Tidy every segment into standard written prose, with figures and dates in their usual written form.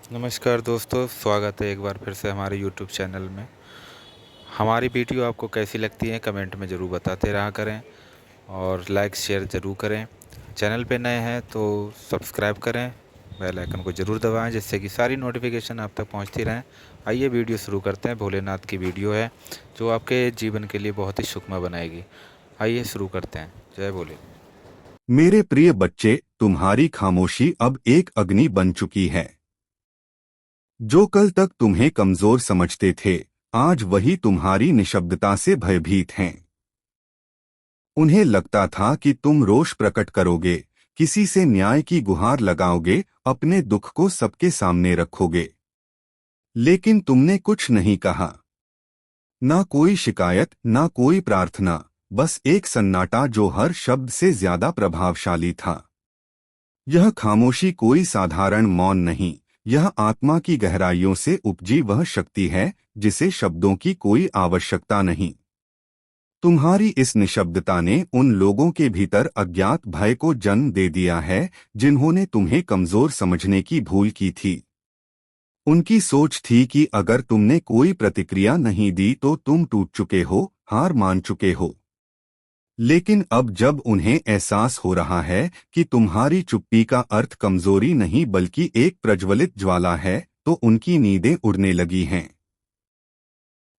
नमस्कार दोस्तों, स्वागत है एक बार फिर से हमारे YouTube चैनल में। हमारी वीडियो आपको कैसी लगती है कमेंट में ज़रूर बताते रहा करें और लाइक शेयर ज़रूर करें। चैनल पे नए हैं तो सब्सक्राइब करें, बेल आइकन को ज़रूर दबाएं जिससे कि सारी नोटिफिकेशन आप तक पहुंचती रहें। आइए वीडियो शुरू करते हैं। भोलेनाथ की वीडियो है जो आपके जीवन के लिए बहुत ही सुखमय बनाएगी। आइए शुरू करते हैं। जय भोले। मेरे प्रिय बच्चे, तुम्हारी खामोशी अब एक अग्नि बन चुकी है। जो कल तक तुम्हें कमजोर समझते थे, आज वही तुम्हारी निशब्दता से भयभीत हैं। उन्हें लगता था कि तुम रोष प्रकट करोगे, किसी से न्याय की गुहार लगाओगे, अपने दुख को सबके सामने रखोगे। लेकिन तुमने कुछ नहीं कहा। ना कोई शिकायत, ना कोई प्रार्थना, बस एक सन्नाटा जो हर शब्द से ज्यादा प्रभावशाली था। यह खामोशी कोई साधारण मौन नहीं, यह आत्मा की गहराइयों से उपजी वह शक्ति है जिसे शब्दों की कोई आवश्यकता नहीं। तुम्हारी इस निशब्दता ने उन लोगों के भीतर अज्ञात भय को जन्म दे दिया है जिन्होंने तुम्हें कमजोर समझने की भूल की थी। उनकी सोच थी कि अगर तुमने कोई प्रतिक्रिया नहीं दी तो तुम टूट चुके हो, हार मान चुके हो। लेकिन अब जब उन्हें एहसास हो रहा है कि तुम्हारी चुप्पी का अर्थ कमजोरी नहीं बल्कि एक प्रज्वलित ज्वाला है, तो उनकी नींदें उड़ने लगी हैं।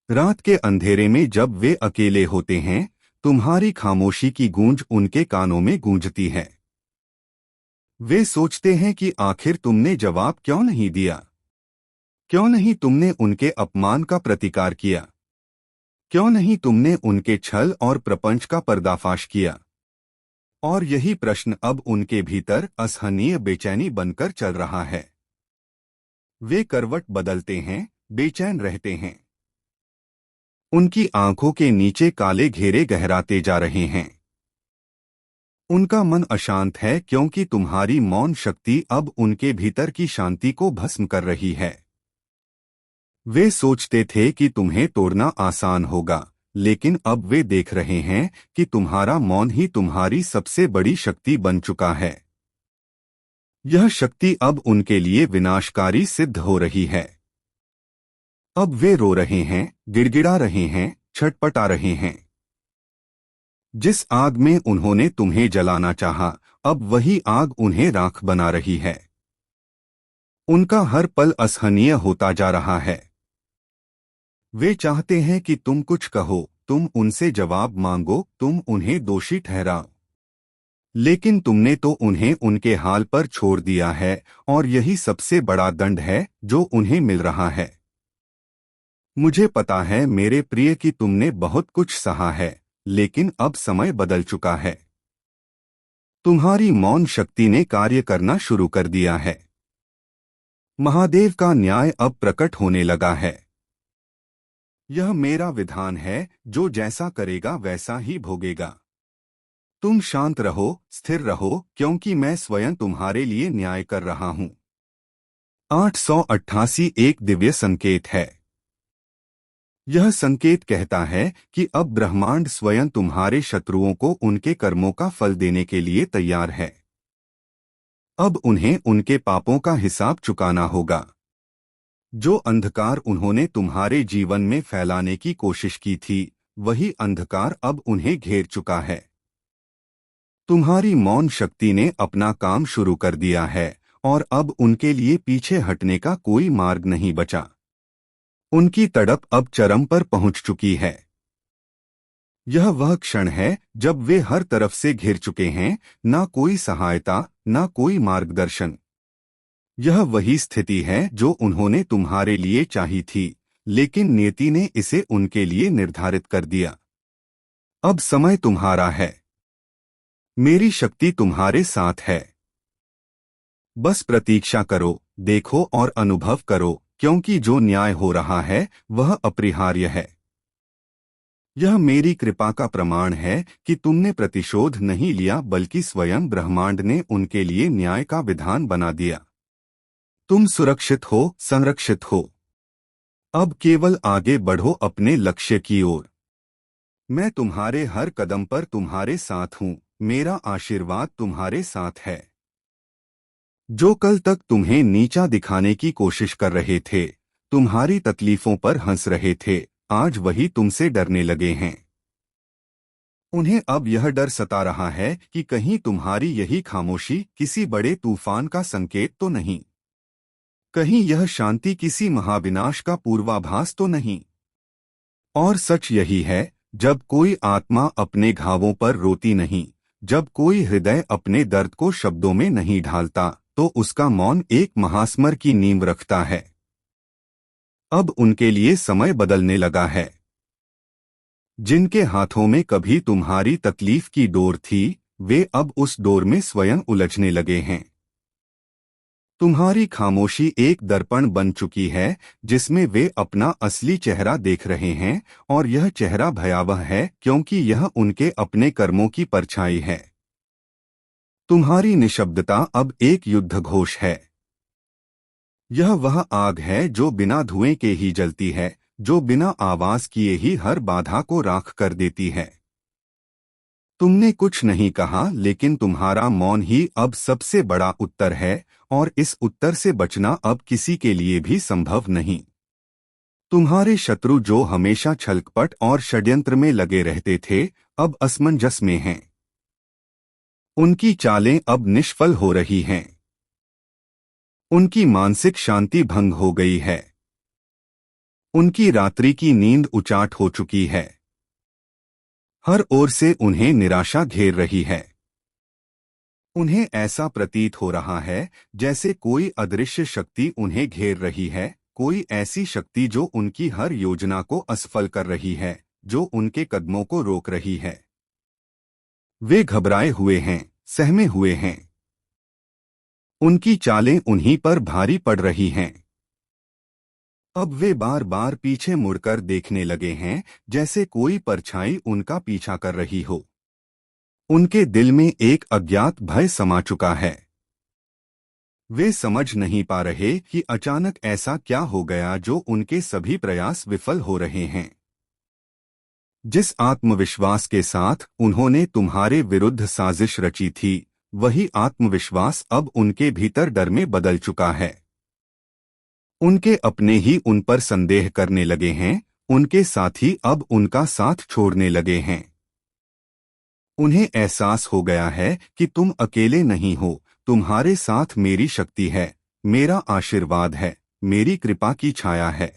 रात के अंधेरे में जब वे अकेले होते हैं, तुम्हारी खामोशी की गूंज उनके कानों में गूंजती है। वे सोचते हैं कि आखिर तुमने जवाब क्यों नहीं दिया? क्यों नहीं तुमने उनके अपमान का प्रतिकार किया? क्यों नहीं तुमने उनके छल और प्रपंच का पर्दाफाश किया? और यही प्रश्न अब उनके भीतर असहनीय बेचैनी बनकर चल रहा है। वे करवट बदलते हैं, बेचैन रहते हैं। उनकी आंखों के नीचे काले घेरे गहराते जा रहे हैं। उनका मन अशांत है क्योंकि तुम्हारी मौन शक्ति अब उनके भीतर की शांति को भस्म कर रही है। वे सोचते थे कि तुम्हें तोड़ना आसान होगा, लेकिन अब वे देख रहे हैं कि तुम्हारा मौन ही तुम्हारी सबसे बड़ी शक्ति बन चुका है। यह शक्ति अब उनके लिए विनाशकारी सिद्ध हो रही है। अब वे रो रहे हैं, गिड़गिड़ा रहे हैं, छटपटा रहे हैं। जिस आग में उन्होंने तुम्हें जलाना चाहा, अब वही आग उन्हें राख बना रही है। उनका हर पल असहनीय होता जा रहा है। वे चाहते हैं कि तुम कुछ कहो, तुम उनसे जवाब मांगो, तुम उन्हें दोषी ठहराओ। लेकिन तुमने तो उन्हें उनके हाल पर छोड़ दिया है, और यही सबसे बड़ा दंड है जो उन्हें मिल रहा है। मुझे पता है मेरे प्रिय कि तुमने बहुत कुछ सहा है, लेकिन अब समय बदल चुका है। तुम्हारी मौन शक्ति ने कार्य करना शुरू कर दिया है। महादेव का न्याय अब प्रकट होने लगा है। यह मेरा विधान है, जो जैसा करेगा वैसा ही भोगेगा। तुम शांत रहो, स्थिर रहो, क्योंकि मैं स्वयं तुम्हारे लिए न्याय कर रहा हूं। 888 एक दिव्य संकेत है। यह संकेत कहता है कि अब ब्रह्मांड स्वयं तुम्हारे शत्रुओं को उनके कर्मों का फल देने के लिए तैयार है। अब उन्हें उनके पापों का हिसाब चुकाना होगा। जो अंधकार उन्होंने तुम्हारे जीवन में फैलाने की कोशिश की थी, वही अंधकार अब उन्हें घेर चुका है। तुम्हारी मौन शक्ति ने अपना काम शुरू कर दिया है, और अब उनके लिए पीछे हटने का कोई मार्ग नहीं बचा। उनकी तड़प अब चरम पर पहुंच चुकी है। यह वह क्षण है जब वे हर तरफ से घिर चुके हैं, ना कोई सहायता, ना कोई मार्गदर्शन। यह वही स्थिति है जो उन्होंने तुम्हारे लिए चाही थी, लेकिन नियति ने इसे उनके लिए निर्धारित कर दिया। अब समय तुम्हारा है। मेरी शक्ति तुम्हारे साथ है। बस प्रतीक्षा करो, देखो और अनुभव करो, क्योंकि जो न्याय हो रहा है वह अपरिहार्य है। यह मेरी कृपा का प्रमाण है कि तुमने प्रतिशोध नहीं लिया, बल्कि स्वयं ब्रह्मांड ने उनके लिए न्याय का विधान बना दिया। तुम सुरक्षित हो, संरक्षित हो। अब केवल आगे बढ़ो अपने लक्ष्य की ओर। मैं तुम्हारे हर कदम पर तुम्हारे साथ हूँ, मेरा आशीर्वाद तुम्हारे साथ है। जो कल तक तुम्हें नीचा दिखाने की कोशिश कर रहे थे, तुम्हारी तकलीफों पर हंस रहे थे, आज वही तुमसे डरने लगे हैं। उन्हें अब यह डर सता रहा है कि कहीं तुम्हारी यही खामोशी किसी बड़े तूफान का संकेत तो नहीं, कहीं यह शांति किसी महाविनाश का पूर्वाभास तो नहीं। और सच यही है, जब कोई आत्मा अपने घावों पर रोती नहीं, जब कोई हृदय अपने दर्द को शब्दों में नहीं ढालता, तो उसका मौन एक महास्मर की नींव रखता है। अब उनके लिए समय बदलने लगा है। जिनके हाथों में कभी तुम्हारी तकलीफ की डोर थी, वे अब उस डोर में स्वयं उलझने लगे हैं। तुम्हारी खामोशी एक दर्पण बन चुकी है, जिसमें वे अपना असली चेहरा देख रहे हैं, और यह चेहरा भयावह है क्योंकि यह उनके अपने कर्मों की परछाई है। तुम्हारी निशब्दता अब एक युद्ध घोष है। यह वह आग है जो बिना धुएं के ही जलती है, जो बिना आवाज किए ही हर बाधा को राख कर देती है। तुमने कुछ नहीं कहा, लेकिन तुम्हारा मौन ही अब सबसे बड़ा उत्तर है, और इस उत्तर से बचना अब किसी के लिए भी संभव नहीं। तुम्हारे शत्रु जो हमेशा छलकपट और षड्यंत्र में लगे रहते थे, अब असमंजस में हैं। उनकी चालें अब निष्फल हो रही हैं। उनकी मानसिक शांति भंग हो गई है। उनकी रात्रि की नींद उचाट हो चुकी है। हर ओर से उन्हें निराशा घेर रही है। उन्हें ऐसा प्रतीत हो रहा है जैसे कोई अदृश्य शक्ति उन्हें घेर रही है, कोई ऐसी शक्ति जो उनकी हर योजना को असफल कर रही है, जो उनके कदमों को रोक रही है। वे घबराए हुए हैं, सहमे हुए हैं। उनकी चालें उन्हीं पर भारी पड़ रही हैं। अब वे बार बार पीछे मुड़कर देखने लगे हैं, जैसे कोई परछाई उनका पीछा कर रही हो। उनके दिल में एक अज्ञात भय समा चुका है। वे समझ नहीं पा रहे कि अचानक ऐसा क्या हो गया जो उनके सभी प्रयास विफल हो रहे हैं। जिस आत्मविश्वास के साथ उन्होंने तुम्हारे विरुद्ध साजिश रची थी, वही आत्मविश्वास अब उनके भीतर डर में बदल चुका है। उनके अपने ही उन पर संदेह करने लगे हैं, उनके साथी अब उनका साथ छोड़ने लगे हैं। उन्हें एहसास हो गया है कि तुम अकेले नहीं हो, तुम्हारे साथ मेरी शक्ति है, मेरा आशीर्वाद है, मेरी कृपा की छाया है।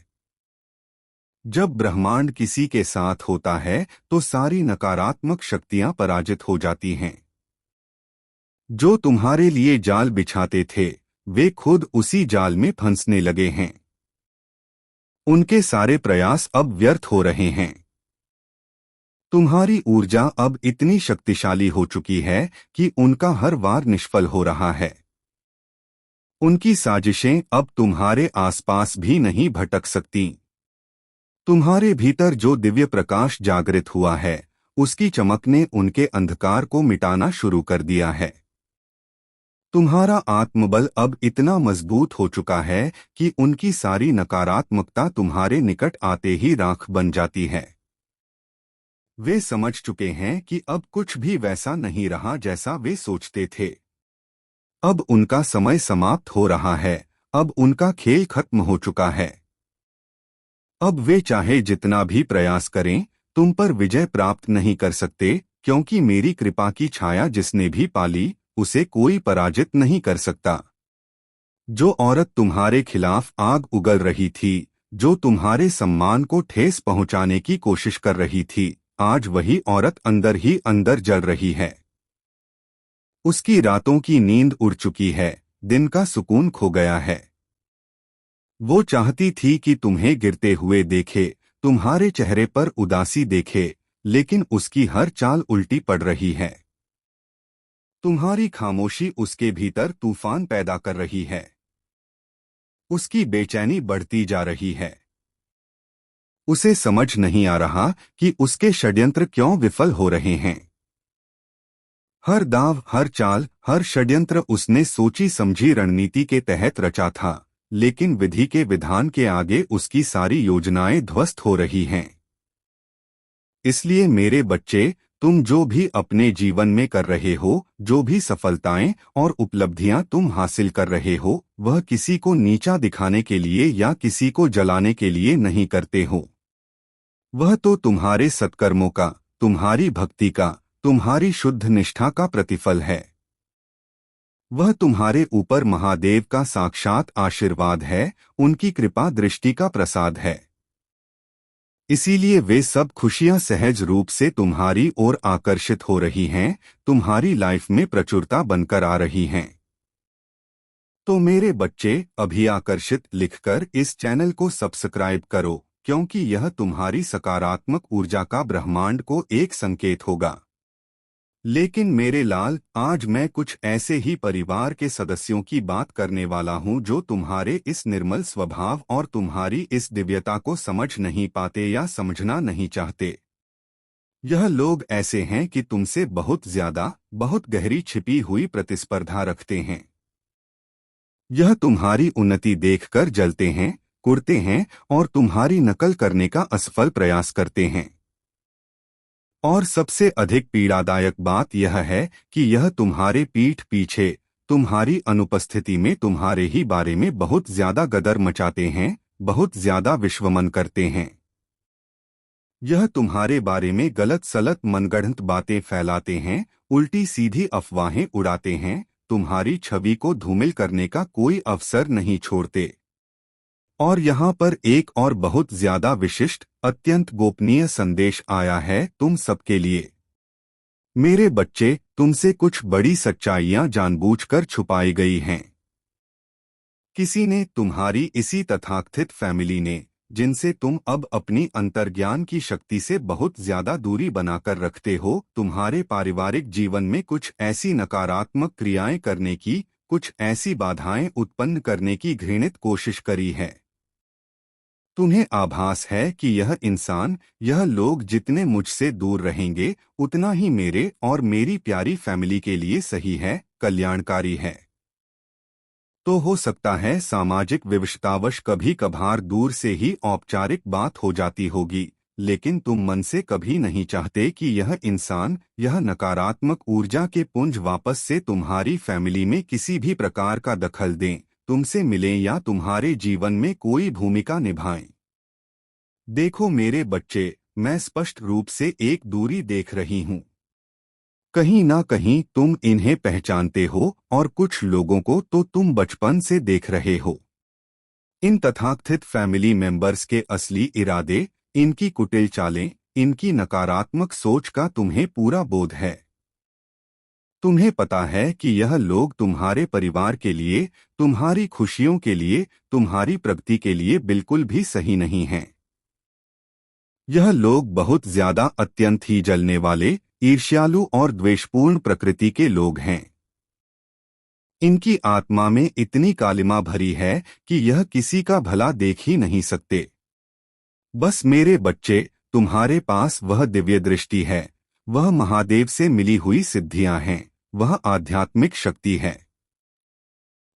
जब ब्रह्मांड किसी के साथ होता है तो सारी नकारात्मक शक्तियां पराजित हो जाती हैं। जो तुम्हारे लिए जाल बिछाते थे, वे खुद उसी जाल में फंसने लगे हैं। उनके सारे प्रयास अब व्यर्थ हो रहे हैं। तुम्हारी ऊर्जा अब इतनी शक्तिशाली हो चुकी है कि उनका हर वार निष्फल हो रहा है। उनकी साजिशें अब तुम्हारे आसपास भी नहीं भटक सकती। तुम्हारे भीतर जो दिव्य प्रकाश जागृत हुआ है, उसकी चमक ने उनके अंधकार को मिटाना शुरू कर दिया है। तुम्हारा आत्मबल अब इतना मजबूत हो चुका है कि उनकी सारी नकारात्मकता तुम्हारे निकट आते ही राख बन जाती है। वे समझ चुके हैं कि अब कुछ भी वैसा नहीं रहा जैसा वे सोचते थे। अब उनका समय समाप्त हो रहा है, अब उनका खेल खत्म हो चुका है। अब वे चाहे जितना भी प्रयास करें, तुम पर विजय प्राप्त नहीं कर सकते, क्योंकि मेरी कृपा की छाया जिसने भी पाली, उसे कोई पराजित नहीं कर सकता। जो औरत तुम्हारे खिलाफ आग उगल रही थी, जो तुम्हारे सम्मान को ठेस पहुंचाने की कोशिश कर रही थी, आज वही औरत अंदर ही अंदर जल रही है। उसकी रातों की नींद उड़ चुकी है, दिन का सुकून खो गया है। वो चाहती थी कि तुम्हें गिरते हुए देखे, तुम्हारे चेहरे पर उदासी देखे, लेकिन उसकी हर चाल उल्टी पड़ रही है। तुम्हारी खामोशी उसके भीतर तूफान पैदा कर रही है। उसकी बेचैनी बढ़ती जा रही है। उसे समझ नहीं आ रहा कि उसके षड्यंत्र क्यों विफल हो रहे हैं। हर दाव, हर चाल, हर षड्यंत्र उसने सोची समझी रणनीति के तहत रचा था, लेकिन विधि के विधान के आगे उसकी सारी योजनाएं ध्वस्त हो रही हैं। इसलिए मेरे बच्चे, तुम जो भी अपने जीवन में कर रहे हो, जो भी सफलताएं और उपलब्धियां तुम हासिल कर रहे हो, वह किसी को नीचा दिखाने के लिए या किसी को जलाने के लिए नहीं करते हो। वह तो तुम्हारे सत्कर्मों का, तुम्हारी भक्ति का, तुम्हारी शुद्ध निष्ठा का प्रतिफल है। वह तुम्हारे ऊपर महादेव का साक्षात आशीर्वाद है, उनकी कृपा दृष्टि का प्रसाद है। इसीलिए वे सब खुशियां सहज रूप से तुम्हारी ओर आकर्षित हो रही हैं, तुम्हारी लाइफ में प्रचुरता बनकर आ रही हैं। तो मेरे बच्चे, अभी आकर्षित लिखकर इस चैनल को सब्सक्राइब करो, क्योंकि यह तुम्हारी सकारात्मक ऊर्जा का ब्रह्मांड को एक संकेत होगा। लेकिन मेरे लाल, आज मैं कुछ ऐसे ही परिवार के सदस्यों की बात करने वाला हूं जो तुम्हारे इस निर्मल स्वभाव और तुम्हारी इस दिव्यता को समझ नहीं पाते या समझना नहीं चाहते। यह लोग ऐसे हैं कि तुमसे बहुत ज्यादा, बहुत गहरी छिपी हुई प्रतिस्पर्धा रखते हैं। यह तुम्हारी उन्नति देखकर जलते हैं, कुढ़ते हैं और तुम्हारी नकल करने का असफल प्रयास करते हैं। और सबसे अधिक पीड़ादायक बात यह है कि यह तुम्हारे पीठ पीछे, तुम्हारी अनुपस्थिति में तुम्हारे ही बारे में बहुत ज्यादा गदर मचाते हैं, बहुत ज्यादा विश्वमन करते हैं। यह तुम्हारे बारे में गलत सलत मनगढ़ंत बातें फैलाते हैं, उल्टी सीधी अफवाहें उड़ाते हैं, तुम्हारी छवि को धूमिल करने का कोई अवसर नहीं छोड़ते। और यहाँ पर एक और बहुत ज्यादा विशिष्ट, अत्यंत गोपनीय संदेश आया है तुम सबके लिए। मेरे बच्चे, तुमसे कुछ बड़ी सच्चाइयां जानबूझकर छुपाई गई हैं। किसी ने, तुम्हारी इसी तथाकथित फैमिली ने, जिनसे तुम अब अपनी अंतर्ज्ञान की शक्ति से बहुत ज्यादा दूरी बनाकर रखते हो, तुम्हारे पारिवारिक जीवन में कुछ ऐसी नकारात्मक क्रियाएं करने की, कुछ ऐसी बाधाएं उत्पन्न करने की घृणित कोशिश करी है। तुम्हें आभास है कि यह इंसान, यह लोग जितने मुझसे दूर रहेंगे, उतना ही मेरे और मेरी प्यारी फैमिली के लिए सही है, कल्याणकारी है। तो हो सकता है सामाजिक विवशतावश कभी कभार दूर से ही औपचारिक बात हो जाती होगी, लेकिन तुम मन से कभी नहीं चाहते कि यह इंसान, यह नकारात्मक ऊर्जा के पुंज वापस से तुम्हारी फैमिली में किसी भी प्रकार का दखल दें, तुमसे मिलें या तुम्हारे जीवन में कोई भूमिका निभाएं। देखो मेरे बच्चे, मैं स्पष्ट रूप से एक दूरी देख रही हूं। कहीं ना कहीं तुम इन्हें पहचानते हो और कुछ लोगों को तो तुम बचपन से देख रहे हो। इन तथाकथित फैमिली मेंबर्स के असली इरादे, इनकी कुटिल चालें, इनकी नकारात्मक सोच का तुम्हें पूरा बोध है। तुम्हें पता है कि यह लोग तुम्हारे परिवार के लिए, तुम्हारी खुशियों के लिए, तुम्हारी प्रगति के लिए बिल्कुल भी सही नहीं हैं। यह लोग बहुत ज्यादा अत्यंत ही जलने वाले, ईर्ष्यालु और द्वेषपूर्ण प्रकृति के लोग हैं। इनकी आत्मा में इतनी कालिमा भरी है कि यह किसी का भला देख ही नहीं सकते। बस मेरे बच्चे, तुम्हारे पास वह दिव्य दृष्टि है, वह महादेव से मिली हुई सिद्धियां हैं, वह आध्यात्मिक शक्ति है।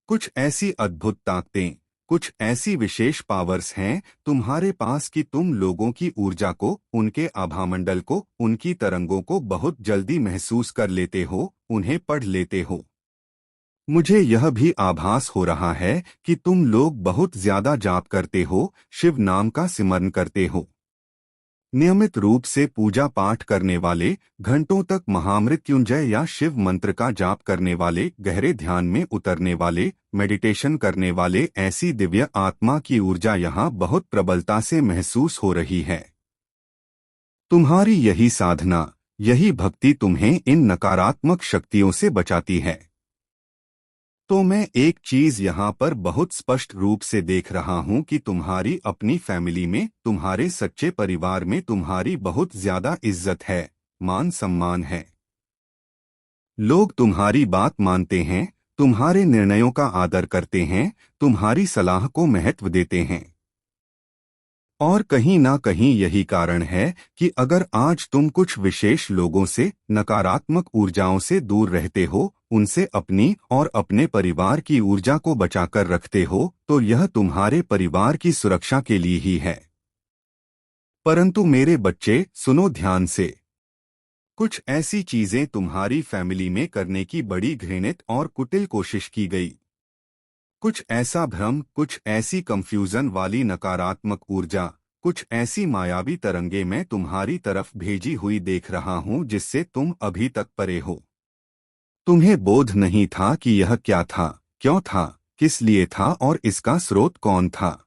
कुछ ऐसी अद्भुत ताकतें, कुछ ऐसी विशेष पावर्स हैं तुम्हारे पास कि तुम लोगों की ऊर्जा को, उनके आभामंडल को, उनकी तरंगों को बहुत जल्दी महसूस कर लेते हो, उन्हें पढ़ लेते हो। मुझे यह भी आभास हो रहा है कि तुम लोग बहुत ज्यादा जाप करते हो, शिव नाम का सिमरन करते हो। नियमित रूप से पूजा पाठ करने वाले, घंटों तक महामृत्युंजय या शिव मंत्र का जाप करने वाले, गहरे ध्यान में उतरने वाले, मेडिटेशन करने वाले, ऐसी दिव्य आत्मा की ऊर्जा यहाँ बहुत प्रबलता से महसूस हो रही है। तुम्हारी यही साधना, यही भक्ति तुम्हें इन नकारात्मक शक्तियों से बचाती है। तो मैं एक चीज यहाँ पर बहुत स्पष्ट रूप से देख रहा हूँ कि तुम्हारी अपनी फैमिली में, तुम्हारे सच्चे परिवार में तुम्हारी बहुत ज्यादा इज्जत है, मान सम्मान है। लोग तुम्हारी बात मानते हैं, तुम्हारे निर्णयों का आदर करते हैं, तुम्हारी सलाह को महत्व देते हैं। और कहीं ना कहीं यही कारण है कि अगर आज तुम कुछ विशेष लोगों से, नकारात्मक ऊर्जाओं से दूर रहते हो, उनसे अपनी और अपने परिवार की ऊर्जा को बचाकर रखते हो, तो यह तुम्हारे परिवार की सुरक्षा के लिए ही है। परंतु मेरे बच्चे, सुनो ध्यान से। कुछ ऐसी चीजें तुम्हारी फैमिली में करने की बड़ी घृणित और कुटिल कोशिश की गई। कुछ ऐसा भ्रम, कुछ ऐसी कंफ्यूजन वाली नकारात्मक ऊर्जा, कुछ ऐसी मायावी तरंगे मैं तुम्हारी तरफ भेजी हुई देख रहा हूं जिससे तुम अभी तक परे हो। तुम्हें बोध नहीं था कि यह क्या था, क्यों था, किस लिए था और इसका स्रोत कौन था।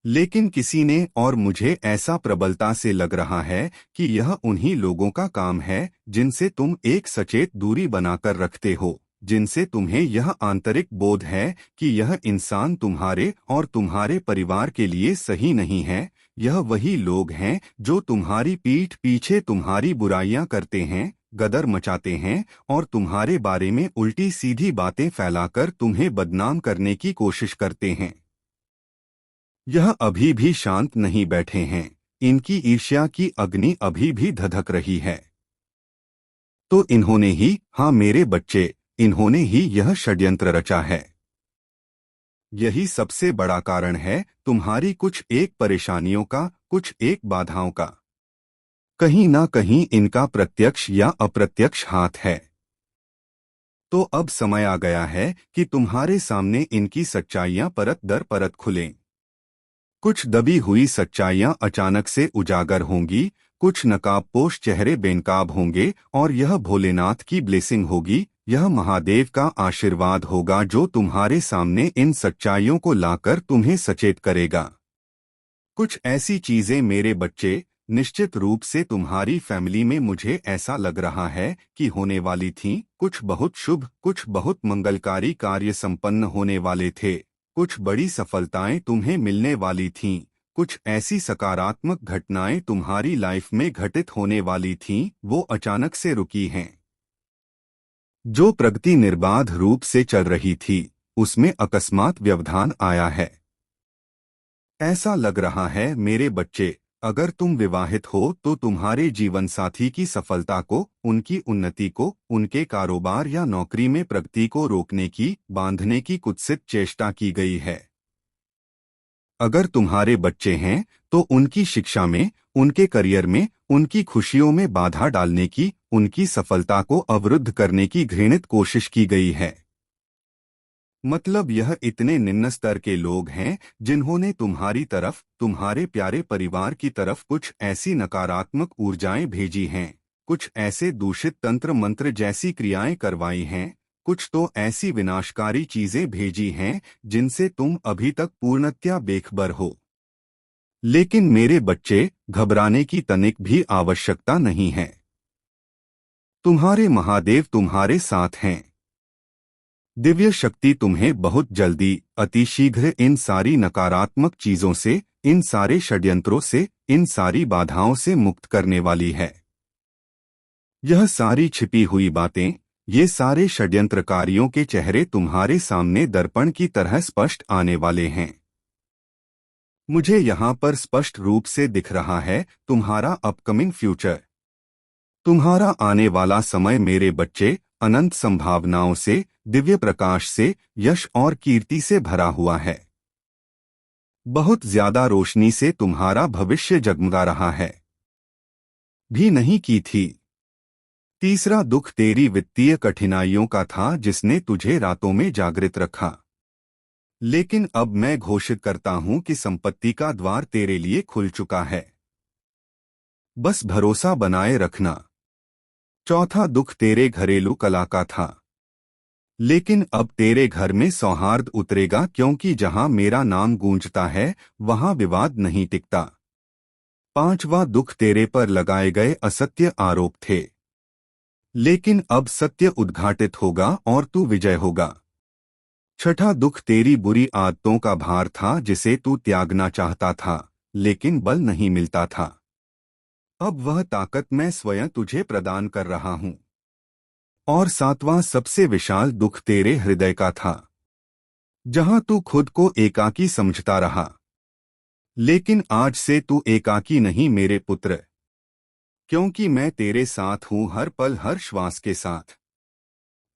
लेकिन किसी ने, और मुझे ऐसा प्रबलता से लग रहा है कि यह उन्हीं लोगों का काम है जिनसे तुम एक सचेत दूरी बनाकर रखते हो, जिनसे तुम्हें यह आंतरिक बोध है कि यह इंसान तुम्हारे और तुम्हारे परिवार के लिए सही नहीं है। यह वही लोग हैं जो तुम्हारी पीठ पीछे तुम्हारी बुराइयां करते हैं, गदर मचाते हैं और तुम्हारे बारे में उल्टी सीधी बातें फैलाकर तुम्हें बदनाम करने की कोशिश करते हैं। यह अभी भी शांत नहीं बैठे हैं, इनकी ईर्ष्या की अग्नि अभी भी धधक रही है। तो इन्होंने ही, हाँ मेरे बच्चे, इन्होंने ही यह षड्यंत्र रचा है। यही सबसे बड़ा कारण है तुम्हारी कुछ एक परेशानियों का, कुछ एक बाधाओं का। कहीं ना कहीं इनका प्रत्यक्ष या अप्रत्यक्ष हाथ है। तो अब समय आ गया है कि तुम्हारे सामने इनकी सच्चाइयां परत दर परत खुलें। कुछ दबी हुई सच्चाइयां अचानक से उजागर होंगी, कुछ नकाबपोश चेहरे बेनकाब होंगे और यह भोलेनाथ की ब्लेसिंग होगी, यह महादेव का आशीर्वाद होगा जो तुम्हारे सामने इन सच्चाइयों को लाकर तुम्हें सचेत करेगा। कुछ ऐसी चीजें मेरे बच्चे, निश्चित रूप से तुम्हारी फैमिली में मुझे ऐसा लग रहा है कि होने वाली थीं। कुछ बहुत शुभ, कुछ बहुत मंगलकारी कार्य संपन्न होने वाले थे, कुछ बड़ी सफलताएं तुम्हें मिलने वाली थीं, कुछ ऐसी सकारात्मक घटनाएं तुम्हारी लाइफ में घटित होने वाली थीं, वो अचानक से रुकी हैं। जो प्रगति निर्बाध रूप से चल रही थी, उसमें अकस्मात व्यवधान आया है। ऐसा लग रहा है मेरे बच्चे, अगर तुम विवाहित हो तो तुम्हारे जीवन साथी की सफलता को, उनकी उन्नति को, उनके कारोबार या नौकरी में प्रगति को रोकने की, बांधने की कुत्सित चेष्टा की गई है। अगर तुम्हारे बच्चे हैं तो उनकी शिक्षा में, उनके करियर में, उनकी खुशियों में बाधा डालने की, उनकी सफलता को अवरुद्ध करने की घृणित कोशिश की गई है। मतलब यह इतने निम्न स्तर के लोग हैं जिन्होंने तुम्हारी तरफ, तुम्हारे प्यारे परिवार की तरफ कुछ ऐसी नकारात्मक ऊर्जाएं भेजी हैं, कुछ ऐसे दूषित तंत्र मंत्र जैसी क्रियाएं करवाई हैं, कुछ तो ऐसी विनाशकारी चीजें भेजी हैं जिनसे तुम अभी तक पूर्णतया बेखबर हो। लेकिन मेरे बच्चे, घबराने की तनिक भी आवश्यकता नहीं है। तुम्हारे महादेव तुम्हारे साथ हैं। दिव्य शक्ति तुम्हें बहुत जल्दी, अतिशीघ्र इन सारी नकारात्मक चीजों से, इन सारे षड्यंत्रों से, इन सारी बाधाओं से मुक्त करने वाली है। यह सारी छिपी हुई बातें, ये सारे षड्यंत्रकारियों के चेहरे तुम्हारे सामने दर्पण की तरह स्पष्ट आने वाले हैं। मुझे यहाँ पर स्पष्ट रूप से दिख रहा है तुम्हारा अपकमिंग फ्यूचर। तुम्हारा आने वाला समय मेरे बच्चे, अनंत संभावनाओं से, दिव्य प्रकाश से, यश और कीर्ति से भरा हुआ है। बहुत ज्यादा रोशनी से तुम्हारा भविष्य जगमगा रहा है। भी नहीं की थी। तीसरा दुख तेरी वित्तीय कठिनाइयों का था जिसने तुझे रातों में जागृत रखा। लेकिन अब मैं घोषित करता हूं कि संपत्ति का द्वार तेरे लिए खुल चुका है। बस भरोसा बनाए रखना। चौथा दुख तेरे घरेलू कला का था। लेकिन अब तेरे घर में सौहार्द उतरेगा क्योंकि जहां मेरा नाम गूंजता है वहां विवाद नहीं टिकता। पांचवा दुख तेरे पर लगाए गए असत्य आरोप थे। लेकिन अब सत्य उद्घाटित होगा और तू विजय होगा। छठा दुख तेरी बुरी आदतों का भार था जिसे तू त्यागना चाहता था, लेकिन बल नहीं मिलता था। अब वह ताकत मैं स्वयं तुझे प्रदान कर रहा हूं। और सातवां सबसे विशाल दुख तेरे हृदय का था, जहां तू खुद को एकाकी समझता रहा। लेकिन आज से तू एकाकी नहीं मेरे पुत्र, क्योंकि मैं तेरे साथ हूं हर पल हर श्वास के साथ।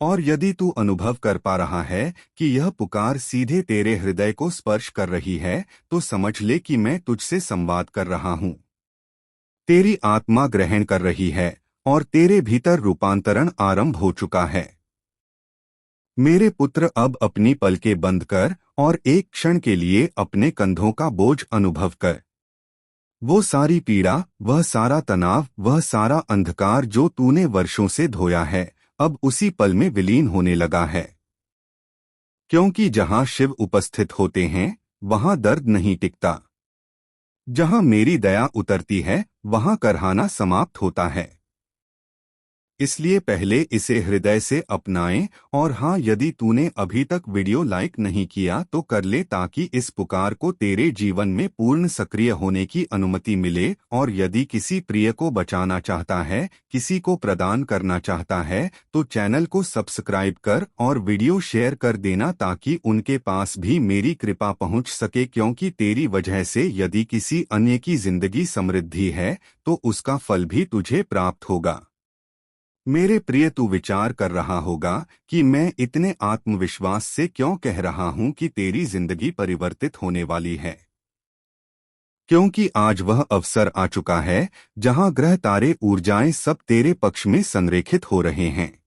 और यदि तू अनुभव कर पा रहा है कि यह पुकार सीधे तेरे हृदय को स्पर्श कर रही है, तो समझ ले कि मैं तुझसे संवाद कर रहा हूं। तेरी आत्मा ग्रहण कर रही है, और तेरे भीतर रूपांतरण आरंभ हो चुका है। मेरे पुत्र, अब अपनी पलकें बंद कर और एक क्षण के लिए अपने कंधों का बोझ अनुभव कर। वो सारी पीड़ा, वह सारा तनाव, वह सारा अंधकार जो तूने वर्षों से धोया है, अब उसी पल में विलीन होने लगा है। क्योंकि जहां शिव उपस्थित होते हैं, वहां दर्द नहीं टिकता। जहां मेरी दया उतरती है, वहां करहाना समाप्त होता है। इसलिए पहले इसे हृदय से अपनाएं। और हाँ, यदि तूने अभी तक वीडियो लाइक नहीं किया तो कर ले, ताकि इस पुकार को तेरे जीवन में पूर्ण सक्रिय होने की अनुमति मिले। और यदि किसी प्रिय को बचाना चाहता है, किसी को प्रदान करना चाहता है, तो चैनल को सब्सक्राइब कर और वीडियो शेयर कर देना, ताकि उनके पास भी मेरी कृपा पहुंच सके। क्योंकि तेरी वजह से यदि किसी अन्य की जिंदगी समृद्धि है, तो उसका फल भी तुझे प्राप्त होगा। मेरे प्रिय, तू विचार कर रहा होगा कि मैं इतने आत्मविश्वास से क्यों कह रहा हूं कि तेरी जिंदगी परिवर्तित होने वाली है। क्योंकि आज वह अवसर आ चुका है जहां ग्रह तारे ऊर्जाएं सब तेरे पक्ष में संरेखित हो रहे हैं।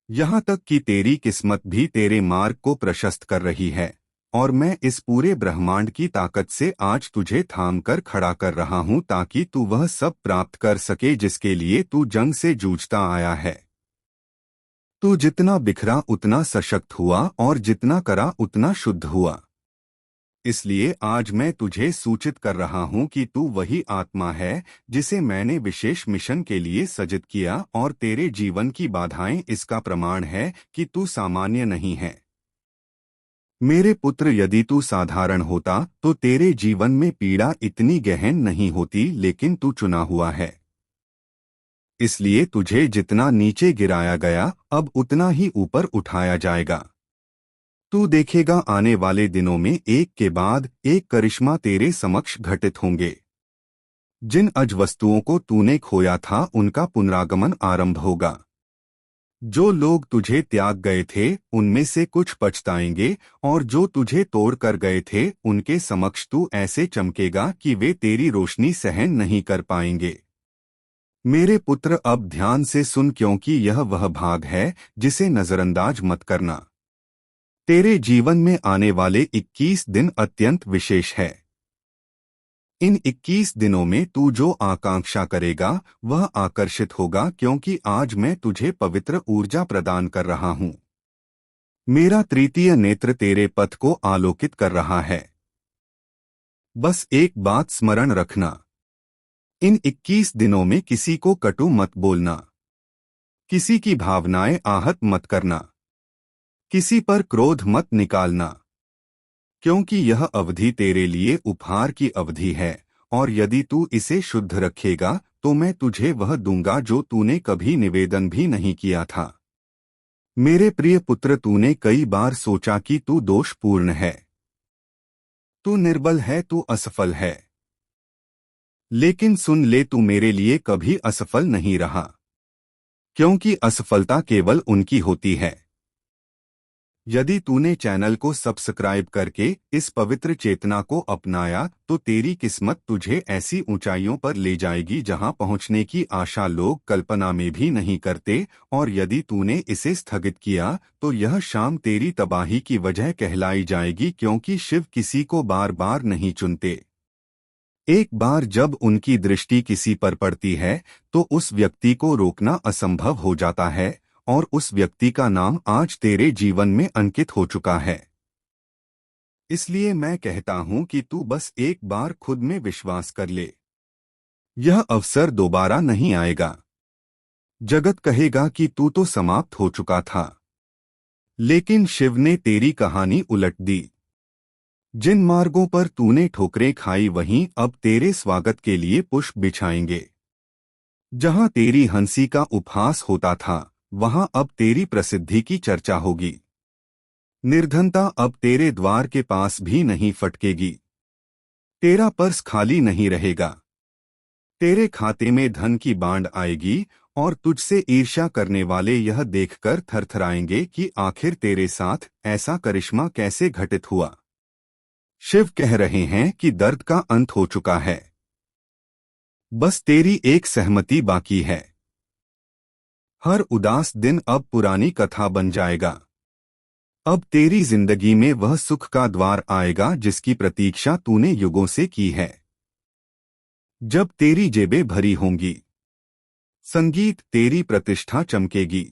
यहां तक कि तेरी किस्मत भी तेरे मार्ग को प्रशस्त कर रही है। और मैं इस पूरे ब्रह्मांड की ताकत से आज तुझे थाम कर खड़ा कर रहा हूं, ताकि तू वह सब प्राप्त कर सके जिसके लिए तू जंग से जूझता आया है। तू जितना बिखरा उतना सशक्त हुआ, और जितना करा उतना शुद्ध हुआ। इसलिए आज मैं तुझे सूचित कर रहा हूं कि तू वही आत्मा है जिसे मैंने विशेष मिशन के लिए सृजित किया। और तेरे जीवन की बाधाएं इसका प्रमाण है कि तू सामान्य नहीं है। मेरे पुत्र, यदि तू साधारण होता तो तेरे जीवन में पीड़ा इतनी गहन नहीं होती, लेकिन तू चुना हुआ है। इसलिए तुझे जितना नीचे गिराया गया, अब उतना ही ऊपर उठाया जाएगा। तू देखेगा, आने वाले दिनों में एक के बाद एक करिश्मा तेरे समक्ष घटित होंगे। जिन अज वस्तुओं को तूने खोया था, उनका पुनरागमन आरंभ होगा। जो लोग तुझे त्याग गए थे, उनमें से कुछ पछताएंगे, और जो तुझे तोड़ कर गए थे, उनके समक्ष तू ऐसे चमकेगा कि वे तेरी रोशनी सहन नहीं कर पाएंगे। मेरे पुत्र, अब ध्यान से सुन, क्योंकि यह वह भाग है जिसे नजरअंदाज मत करना। तेरे जीवन में आने वाले 21 दिन अत्यंत विशेष है। इन 21 दिनों में तू जो आकांक्षा करेगा वह आकर्षित होगा, क्योंकि आज मैं तुझे पवित्र ऊर्जा प्रदान कर रहा हूं। मेरा तृतीय नेत्र तेरे पथ को आलोकित कर रहा है। बस एक बात स्मरण रखना, इन 21 दिनों में किसी को कटु मत बोलना, किसी की भावनाएं आहत मत करना, किसी पर क्रोध मत निकालना। क्योंकि यह अवधि तेरे लिए उपहार की अवधि है, और यदि तू इसे शुद्ध रखेगा तो मैं तुझे वह दूंगा जो तूने कभी निवेदन भी नहीं किया था। मेरे प्रिय पुत्र, तूने कई बार सोचा कि तू दोषपूर्ण है, तू निर्बल है, तू असफल है। लेकिन सुन ले, तू मेरे लिए कभी असफल नहीं रहा, क्योंकि असफलता केवल उनकी होती है। यदि तूने चैनल को सब्सक्राइब करके इस पवित्र चेतना को अपनाया, तो तेरी किस्मत तुझे ऐसी ऊंचाइयों पर ले जाएगी जहां पहुंचने की आशा लोग कल्पना में भी नहीं करते। और यदि तूने इसे स्थगित किया तो यह शाम तेरी तबाही की वजह कहलाई जाएगी, क्योंकि शिव किसी को बार बार नहीं चुनते। एक बार जब उनकी दृष्टि किसी पर पड़ती है तो उस व्यक्ति को रोकना असंभव हो जाता है, और उस व्यक्ति का नाम आज तेरे जीवन में अंकित हो चुका है। इसलिए मैं कहता हूं कि तू बस एक बार खुद में विश्वास कर ले। यह अवसर दोबारा नहीं आएगा। जगत कहेगा कि तू तो समाप्त हो चुका था, लेकिन शिव ने तेरी कहानी उलट दी। जिन मार्गों पर तूने ठोकरें खाई, वहीं अब तेरे स्वागत के लिए पुष्प बिछाएंगे। जहां तेरी हंसी का उपहास होता था, वहां अब तेरी प्रसिद्धि की चर्चा होगी। निर्धनता अब तेरे द्वार के पास भी नहीं फटकेगी। तेरा पर्स खाली नहीं रहेगा। तेरे खाते में धन की बाढ़ आएगी, और तुझसे ईर्ष्या करने वाले यह देखकर थरथराएंगे कि आखिर तेरे साथ ऐसा करिश्मा कैसे घटित हुआ। शिव कह रहे हैं कि दर्द का अंत हो चुका है। बस तेरी एक सहमति बाकी है। हर उदास दिन अब पुरानी कथा बन जाएगा। अब तेरी जिंदगी में वह सुख का द्वार आएगा जिसकी प्रतीक्षा तूने युगों से की है। जब तेरी जेबें भरी होंगी, संगीत तेरी प्रतिष्ठा चमकेगी,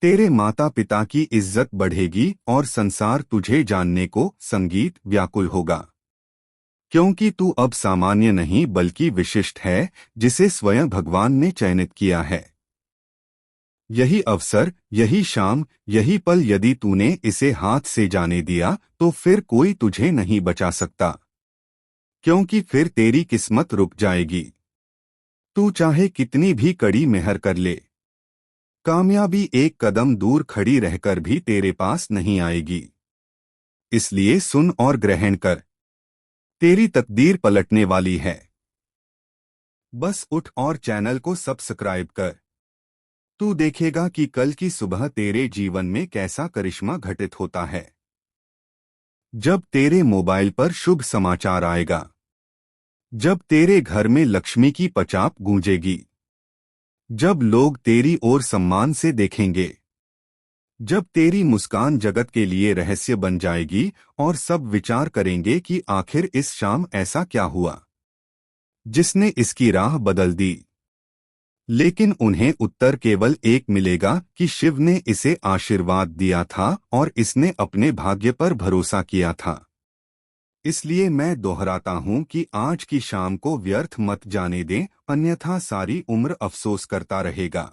तेरे माता पिता की इज्जत बढ़ेगी और संसार तुझे जानने को संगीत व्याकुल होगा। क्योंकि तू अब सामान्य नहीं बल्कि विशिष्ट है, जिसे स्वयं भगवान ने चयनित किया है। यही अवसर, यही शाम, यही पल यदि तूने इसे हाथ से जाने दिया तो फिर कोई तुझे नहीं बचा सकता, क्योंकि फिर तेरी किस्मत रुक जाएगी। तू चाहे कितनी भी कड़ी मेहनत कर ले, कामयाबी एक कदम दूर खड़ी रहकर भी तेरे पास नहीं आएगी। इसलिए सुन और ग्रहण कर, तेरी तकदीर पलटने वाली है। बस उठ और चैनल को सब्सक्राइब कर। तू देखेगा कि कल की सुबह तेरे जीवन में कैसा करिश्मा घटित होता है। जब तेरे मोबाइल पर शुभ समाचार आएगा, जब तेरे घर में लक्ष्मी की पचाप गूंजेगी, जब लोग तेरी ओर सम्मान से देखेंगे, जब तेरी मुस्कान जगत के लिए रहस्य बन जाएगी और सब विचार करेंगे कि आखिर इस शाम ऐसा क्या हुआ जिसने इसकी राह बदल दी, लेकिन उन्हें उत्तर केवल एक मिलेगा कि शिव ने इसे आशीर्वाद दिया था और इसने अपने भाग्य पर भरोसा किया था। इसलिए मैं दोहराता हूं कि आज की शाम को व्यर्थ मत जाने दें, अन्यथा सारी उम्र अफसोस करता रहेगा।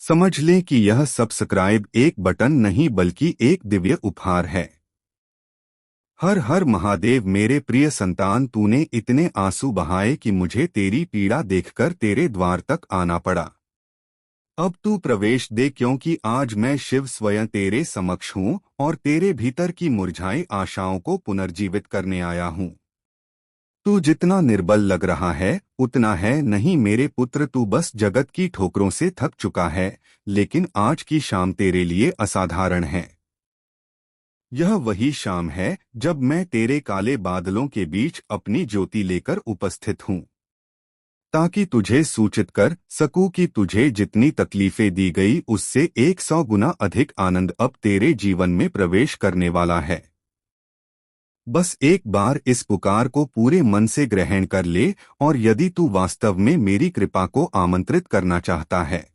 समझ लें कि यह सब्सक्राइब एक बटन नहीं बल्कि एक दिव्य उपहार है। हर हर महादेव मेरे प्रिय संतान, तूने इतने आंसू बहाए कि मुझे तेरी पीड़ा देखकर तेरे द्वार तक आना पड़ा। अब तू प्रवेश दे, क्योंकि आज मैं शिव स्वयं तेरे समक्ष हूँ और तेरे भीतर की मुरझाई आशाओं को पुनर्जीवित करने आया हूँ। तू जितना निर्बल लग रहा है उतना है नहीं मेरे पुत्र, तू बस जगत की ठोकरों से थक चुका है, लेकिन आज की शाम तेरे लिए असाधारण है। यह वही शाम है जब मैं तेरे काले बादलों के बीच अपनी ज्योति लेकर उपस्थित हूँ, ताकि तुझे सूचित कर सकूं कि तुझे जितनी तकलीफें दी गई उससे 100 गुना अधिक आनंद अब तेरे जीवन में प्रवेश करने वाला है। बस एक बार इस पुकार को पूरे मन से ग्रहण कर ले, और यदि तू वास्तव में मेरी कृपा को आमंत्रित करना चाहता है